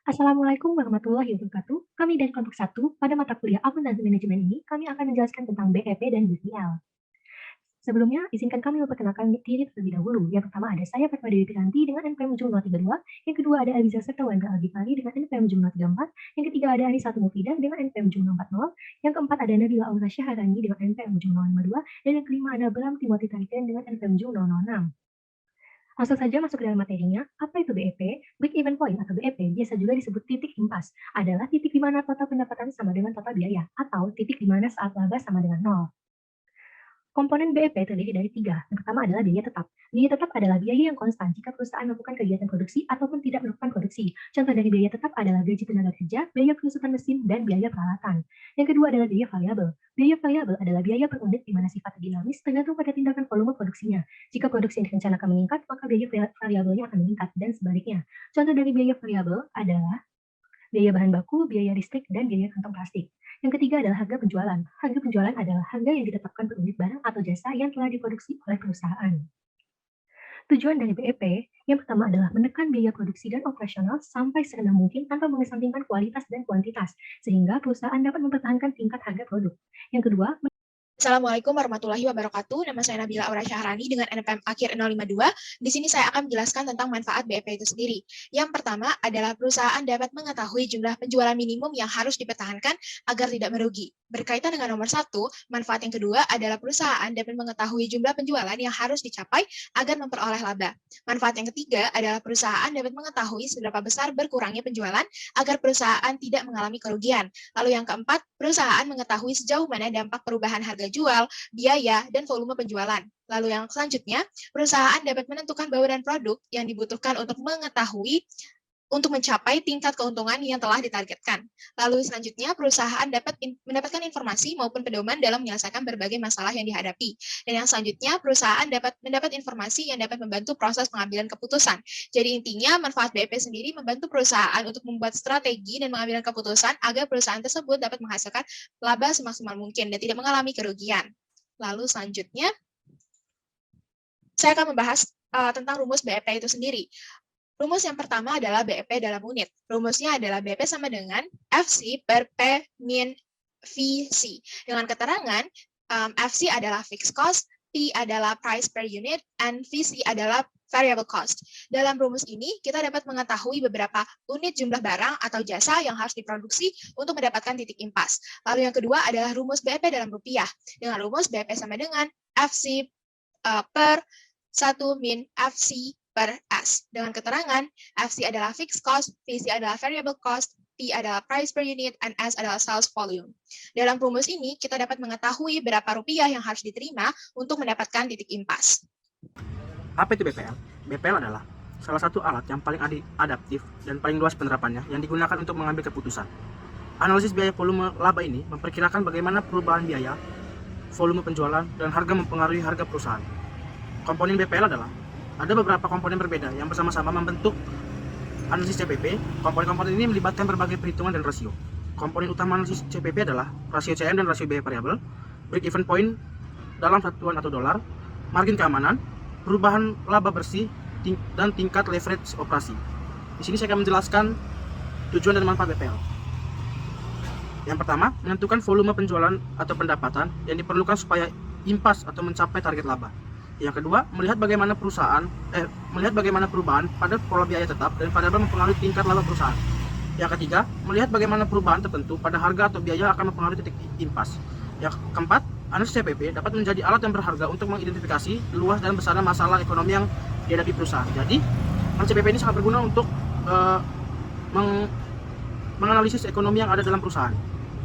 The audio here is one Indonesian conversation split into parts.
Assalamualaikum warahmatullahi wabarakatuh. Kami dari kelompok 1, pada mata kuliah Akuntansi Manajemen ini, kami akan menjelaskan tentang BEP dan BPL. Sebelumnya, izinkan kami memperkenalkan diri terlebih dahulu. Yang pertama ada saya Fatma Dewi Piranti dengan NPM ujung 032, yang kedua ada Aliza serta Wanda Algifari dengan NPM ujung 034, yang ketiga ada Anisatu Mufidah dengan NPM ujung 040, yang keempat ada Nabila Aura Syaharani dengan NPM ujung 052, dan yang kelima ada Bram Timothy Tariken dengan NPM ujung 006. Langsung saja masuk ke dalam materinya. Apa itu BEP? Break Even Point atau BEP biasa juga disebut titik impas. Adalah titik di mana total pendapatan sama dengan total biaya, atau titik di mana saat laba sama dengan nol. Komponen BEP terdiri dari 3. Yang pertama adalah biaya tetap. Biaya tetap adalah biaya yang konstan jika perusahaan melakukan kegiatan produksi ataupun tidak melakukan produksi. Contoh dari biaya tetap adalah gaji tenaga kerja, biaya perusahaan mesin, dan biaya peralatan. Yang kedua adalah biaya variabel. Biaya variabel adalah biaya per unit di mana sifatnya dinamis tergantung pada tindakan volume produksinya. Jika produksi yang direncanakan meningkat, maka biaya variabelnya akan meningkat, dan sebaliknya. Contoh dari biaya variabel adalah biaya bahan baku, biaya listrik, dan biaya kantong plastik. Yang ketiga adalah harga penjualan. Harga penjualan adalah harga yang ditetapkan per unit barang atau jasa yang telah diproduksi oleh perusahaan. Tujuan dari BEP yang pertama adalah menekan biaya produksi dan operasional sampai serendah mungkin tanpa mengesampingkan kualitas dan kuantitas, sehingga perusahaan dapat mempertahankan tingkat harga produk. Yang kedua, Assalamualaikum warahmatullahi wabarakatuh. Nama saya Nabila Aura Syahrani dengan NPM akhir 052. Di sini saya akan menjelaskan tentang manfaat BEP itu sendiri. Yang pertama adalah perusahaan dapat mengetahui jumlah penjualan minimum yang harus dipertahankan agar tidak merugi. Berkaitan dengan nomor 1, manfaat yang kedua adalah perusahaan dapat mengetahui jumlah penjualan yang harus dicapai agar memperoleh laba. Manfaat yang ketiga adalah perusahaan dapat mengetahui seberapa besar berkurangnya penjualan agar perusahaan tidak mengalami kerugian. Lalu yang keempat, perusahaan mengetahui sejauh mana dampak perubahan harga jual, biaya, dan volume penjualan. Lalu yang selanjutnya, perusahaan dapat menentukan bauran produk yang dibutuhkan untuk mencapai tingkat keuntungan yang telah ditargetkan. Lalu selanjutnya, perusahaan dapat mendapatkan informasi maupun pedoman dalam menyelesaikan berbagai masalah yang dihadapi. Dan yang selanjutnya, perusahaan dapat mendapat informasi yang dapat membantu proses pengambilan keputusan. Jadi intinya, manfaat BEP sendiri membantu perusahaan untuk membuat strategi dan mengambil keputusan agar perusahaan tersebut dapat menghasilkan laba semaksimal mungkin dan tidak mengalami kerugian. Lalu selanjutnya, saya akan membahas tentang rumus BEP itu sendiri. Rumus yang pertama adalah BEP dalam unit. Rumusnya adalah BEP sama dengan FC per P min VC. Dengan keterangan, FC adalah fixed cost, P adalah price per unit, and VC adalah variable cost. Dalam rumus ini, kita dapat mengetahui beberapa unit jumlah barang atau jasa yang harus diproduksi untuk mendapatkan titik impas. Lalu yang kedua adalah rumus BEP dalam rupiah. Dengan rumus BEP sama dengan FC per 1 min FC per S. Dengan keterangan, FC adalah fixed cost, VC adalah variable cost, P adalah price per unit, and S adalah sales volume. Dalam rumus ini, kita dapat mengetahui berapa rupiah yang harus diterima untuk mendapatkan titik impas. Apa itu BPL? BPL adalah salah satu alat yang paling adaptif dan paling luas penerapannya yang digunakan untuk mengambil keputusan. Analisis biaya volume laba ini memperkirakan bagaimana perubahan biaya, volume penjualan, dan harga mempengaruhi harga perusahaan. Komponen BPL adalah ada beberapa komponen berbeda yang bersama-sama membentuk analisis CPP. Komponen-komponen ini melibatkan berbagai perhitungan dan rasio. Komponen utama analisis CPP adalah rasio CM dan rasio biaya variabel, break even point dalam satuan atau dolar, margin keamanan, perubahan laba bersih, dan tingkat leverage operasi. Di sini saya akan menjelaskan tujuan dan manfaat BPL. Yang pertama, menentukan volume penjualan atau pendapatan yang diperlukan supaya impas atau mencapai target laba. Yang kedua, melihat bagaimana perubahan pada pola biaya tetap dan variabel mempengaruhi tingkat laba perusahaan. Yang ketiga, melihat bagaimana perubahan tertentu pada harga atau biaya akan mempengaruhi titik impas. Yang keempat, analisis CPP dapat menjadi alat yang berharga untuk mengidentifikasi luas dan besarnya masalah ekonomi yang dihadapi perusahaan. Jadi, analisis CPP ini sangat berguna untuk menganalisis ekonomi yang ada dalam perusahaan.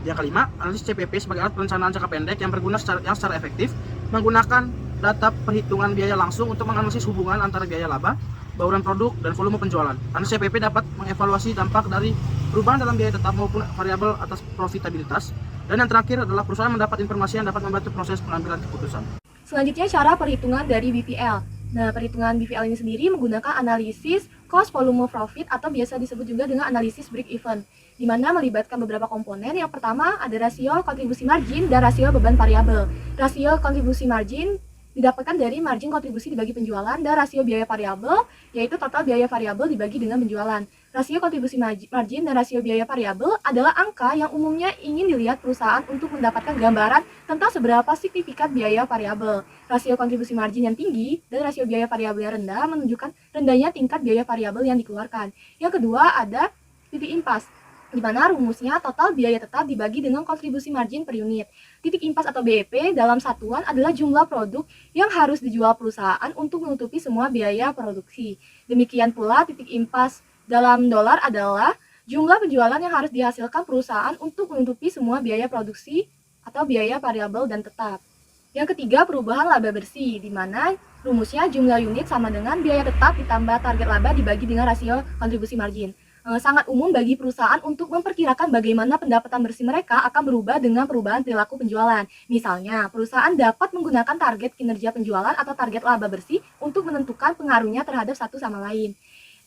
Yang kelima, analisis CPP sebagai alat perencanaan jangka pendek yang berguna secara efektif menggunakan data perhitungan biaya langsung untuk menganalisis hubungan antara biaya laba, bauran produk, dan volume penjualan. Analisis CPP dapat mengevaluasi dampak dari perubahan dalam biaya tetap maupun variabel atas profitabilitas. Dan yang terakhir adalah perusahaan mendapat informasi yang dapat membantu proses pengambilan keputusan. Selanjutnya cara perhitungan dari BPL. Nah, perhitungan BPL ini sendiri menggunakan analisis cost volume profit atau biasa disebut juga dengan analisis break even, di mana melibatkan beberapa komponen. Yang pertama ada rasio kontribusi margin dan rasio beban variabel. Rasio kontribusi margin didapatkan dari margin kontribusi dibagi penjualan, dan rasio biaya variabel yaitu total biaya variabel dibagi dengan penjualan. Rasio kontribusi margin dan rasio biaya variabel adalah angka yang umumnya ingin dilihat perusahaan untuk mendapatkan gambaran tentang seberapa signifikan biaya variabel. Rasio kontribusi margin yang tinggi dan rasio biaya variabel yang rendah menunjukkan rendahnya tingkat biaya variabel yang dikeluarkan. Yang kedua ada titik impas, di mana rumusnya total biaya tetap dibagi dengan kontribusi margin per unit. Titik impas atau BEP dalam satuan adalah jumlah produk yang harus dijual perusahaan untuk menutupi semua biaya produksi. Demikian pula titik impas dalam dolar adalah jumlah penjualan yang harus dihasilkan perusahaan untuk menutupi semua biaya produksi atau biaya variabel dan tetap. Yang ketiga, perubahan laba bersih, di mana rumusnya jumlah unit sama dengan biaya tetap ditambah target laba dibagi dengan rasio kontribusi margin. Sangat umum bagi perusahaan untuk memperkirakan bagaimana pendapatan bersih mereka akan berubah dengan perubahan perilaku penjualan. Misalnya, perusahaan dapat menggunakan target kinerja penjualan atau target laba bersih untuk menentukan pengaruhnya terhadap satu sama lain.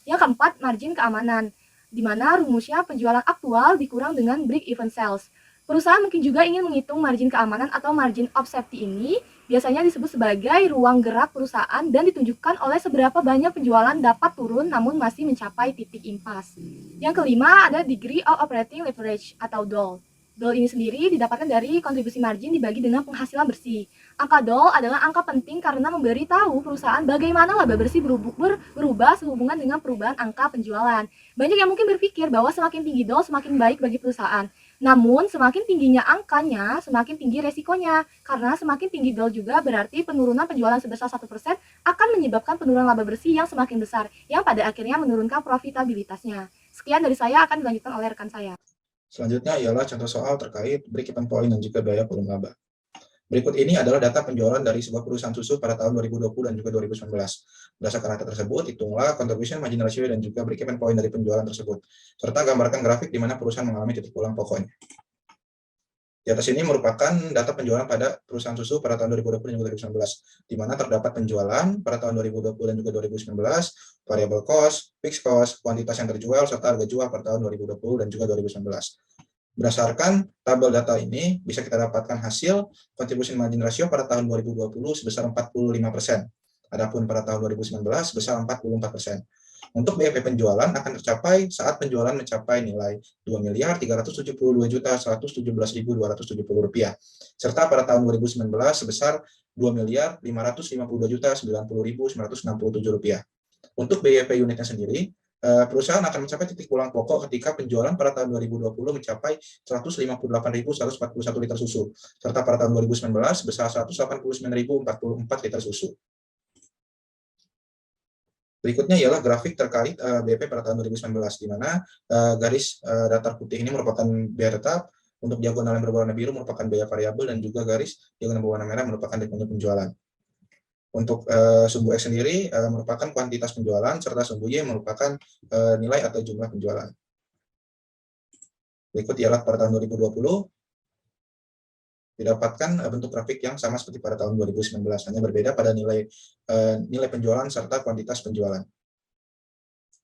Yang keempat, margin keamanan, di mana rumusnya penjualan aktual dikurang dengan break-even sales. Perusahaan mungkin juga ingin menghitung margin keamanan atau margin of safety ini, biasanya disebut sebagai ruang gerak perusahaan dan ditunjukkan oleh seberapa banyak penjualan dapat turun namun masih mencapai titik impas. Yang kelima, ada degree of operating leverage atau DOL. DOL ini sendiri didapatkan dari kontribusi margin dibagi dengan penghasilan bersih. Angka DOL adalah angka penting karena memberi tahu perusahaan bagaimana laba bersih berubah sehubungan dengan perubahan angka penjualan. Banyak yang mungkin berpikir bahwa semakin tinggi DOL semakin baik bagi perusahaan. Namun, semakin tingginya angkanya, semakin tinggi resikonya. Karena semakin tinggi DOL juga berarti penurunan penjualan sebesar 1% akan menyebabkan penurunan laba bersih yang semakin besar, yang pada akhirnya menurunkan profitabilitasnya. Sekian dari saya, akan dilanjutkan oleh rekan saya. Selanjutnya ialah contoh soal terkait break-even point dan juga biaya volume laba. Berikut ini adalah data penjualan dari sebuah perusahaan susu pada tahun 2020 dan juga 2019. Berdasarkan data tersebut, hitunglah contribution margin ratio dan juga break-even point dari penjualan tersebut, serta gambarkan grafik di mana perusahaan mengalami titik pulang pokoknya. Di atas ini merupakan data penjualan pada perusahaan susu pada tahun 2020 dan 2019, di mana terdapat penjualan pada tahun 2020 dan juga 2019, variable cost, fixed cost, kuantitas yang terjual, serta harga jual pada tahun 2020 dan juga 2019. Berdasarkan tabel data ini, bisa kita dapatkan hasil contribution margin ratio pada tahun 2020 sebesar 45%, adapun pada tahun 2019 sebesar 44%. Untuk BEP penjualan akan tercapai saat penjualan mencapai nilai Rp2.372.117.270, serta pada tahun 2019 sebesar Rp2.552.090.967. Untuk BEP unitnya sendiri, perusahaan akan mencapai titik pulang pokok ketika penjualan pada tahun 2020 mencapai 158.141 liter susu, serta pada tahun 2019 sebesar 189.044 liter susu. Berikutnya ialah grafik terkait BEP pada tahun 2019, di mana garis datar putih ini merupakan biaya tetap, untuk diagonal yang berwarna biru merupakan biaya variabel, dan juga garis diagonal berwarna merah merupakan revenue penjualan. Untuk sumbu X sendiri merupakan kuantitas penjualan, serta sumbu Y merupakan nilai atau jumlah penjualan. Berikut ialah pada tahun 2020, didapatkan bentuk grafik yang sama seperti pada tahun 2019, hanya berbeda pada nilai penjualan serta kuantitas penjualan.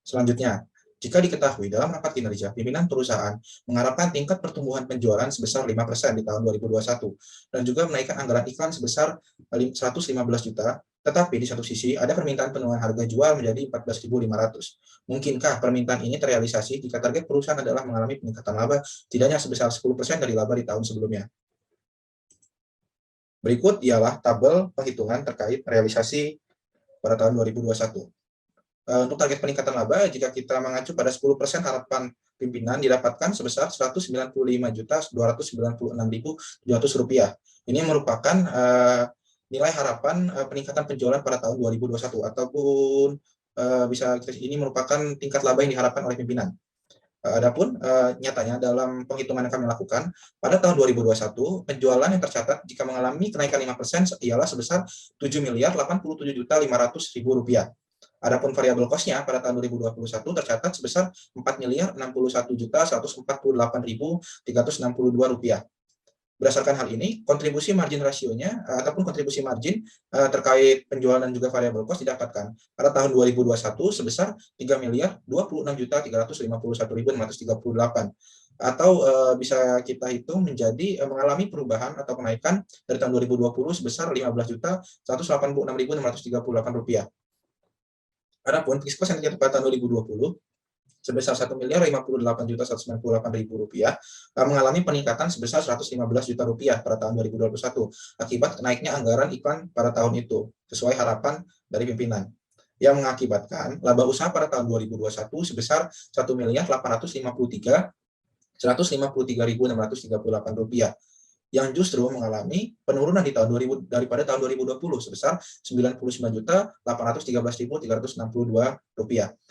Selanjutnya, jika diketahui dalam rapat kinerja, pimpinan perusahaan mengharapkan tingkat pertumbuhan penjualan sebesar 5% di tahun 2021, dan juga menaikkan anggaran iklan sebesar 115 juta, tetapi di satu sisi ada permintaan penurunan harga jual menjadi 14.500. Mungkinkah permintaan ini terrealisasi jika target perusahaan adalah mengalami peningkatan laba tidaknya sebesar 10% dari laba di tahun sebelumnya? Berikut ialah tabel penghitungan terkait realisasi pada tahun 2021. Untuk target peningkatan laba, jika kita mengacu pada 10% harapan pimpinan didapatkan sebesar Rp195.296.700. Ini merupakan nilai harapan peningkatan penjualan pada tahun 2021, ataupun ini merupakan tingkat laba yang diharapkan oleh pimpinan. Adapun nyatanya dalam penghitungan yang kami lakukan, pada tahun 2021, penjualan yang tercatat jika mengalami kenaikan 5% ialah sebesar Rp7.087.500.000. Adapun variabel cost-nya pada tahun 2021 tercatat sebesar Rp4.061.148.362. Berdasarkan hal ini, kontribusi margin rasionya ataupun kontribusi margin terkait penjualan dan juga variable cost didapatkan pada tahun 2021 sebesar Rp3.026.351.638, atau bisa kita hitung menjadi mengalami perubahan atau kenaikan dari tahun 2020 sebesar Rp15.186.638. Adapun fixed cost yang tercatat pada tahun 2020 sebesar Rp1.058.198.000 mengalami peningkatan sebesar Rp115 juta pada tahun 2021 akibat naiknya anggaran iklan pada tahun itu sesuai harapan dari pimpinan, yang mengakibatkan laba usaha pada tahun 2021 sebesar Rp1.453.638 yang justru mengalami penurunan di tahun 2000 daripada tahun 2020 sebesar Rp99.813.362.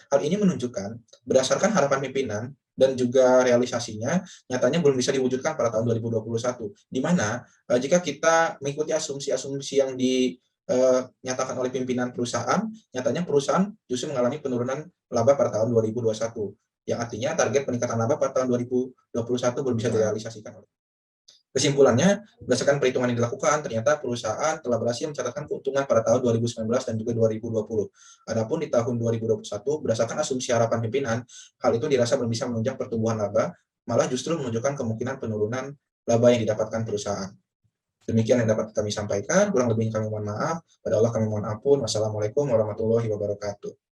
Hal ini menunjukkan berdasarkan harapan pimpinan dan juga realisasinya nyatanya belum bisa diwujudkan pada tahun 2021, di mana jika kita mengikuti asumsi-asumsi yang dinyatakan oleh pimpinan perusahaan, nyatanya perusahaan justru mengalami penurunan laba pada tahun 2021, yang artinya target peningkatan laba pada tahun 2021 belum bisa direalisasikan. Kesimpulannya, berdasarkan perhitungan yang dilakukan, ternyata perusahaan telah berhasil mencatatkan keuntungan pada tahun 2019 dan juga 2020. Adapun di tahun 2021, berdasarkan asumsi harapan pimpinan, hal itu dirasa belum bisa menunjang pertumbuhan laba, malah justru menunjukkan kemungkinan penurunan laba yang didapatkan perusahaan. Demikian yang dapat kami sampaikan, kurang lebihnya kami mohon maaf. Pada Allah kami mohon ampun. Wassalamualaikum warahmatullahi wabarakatuh.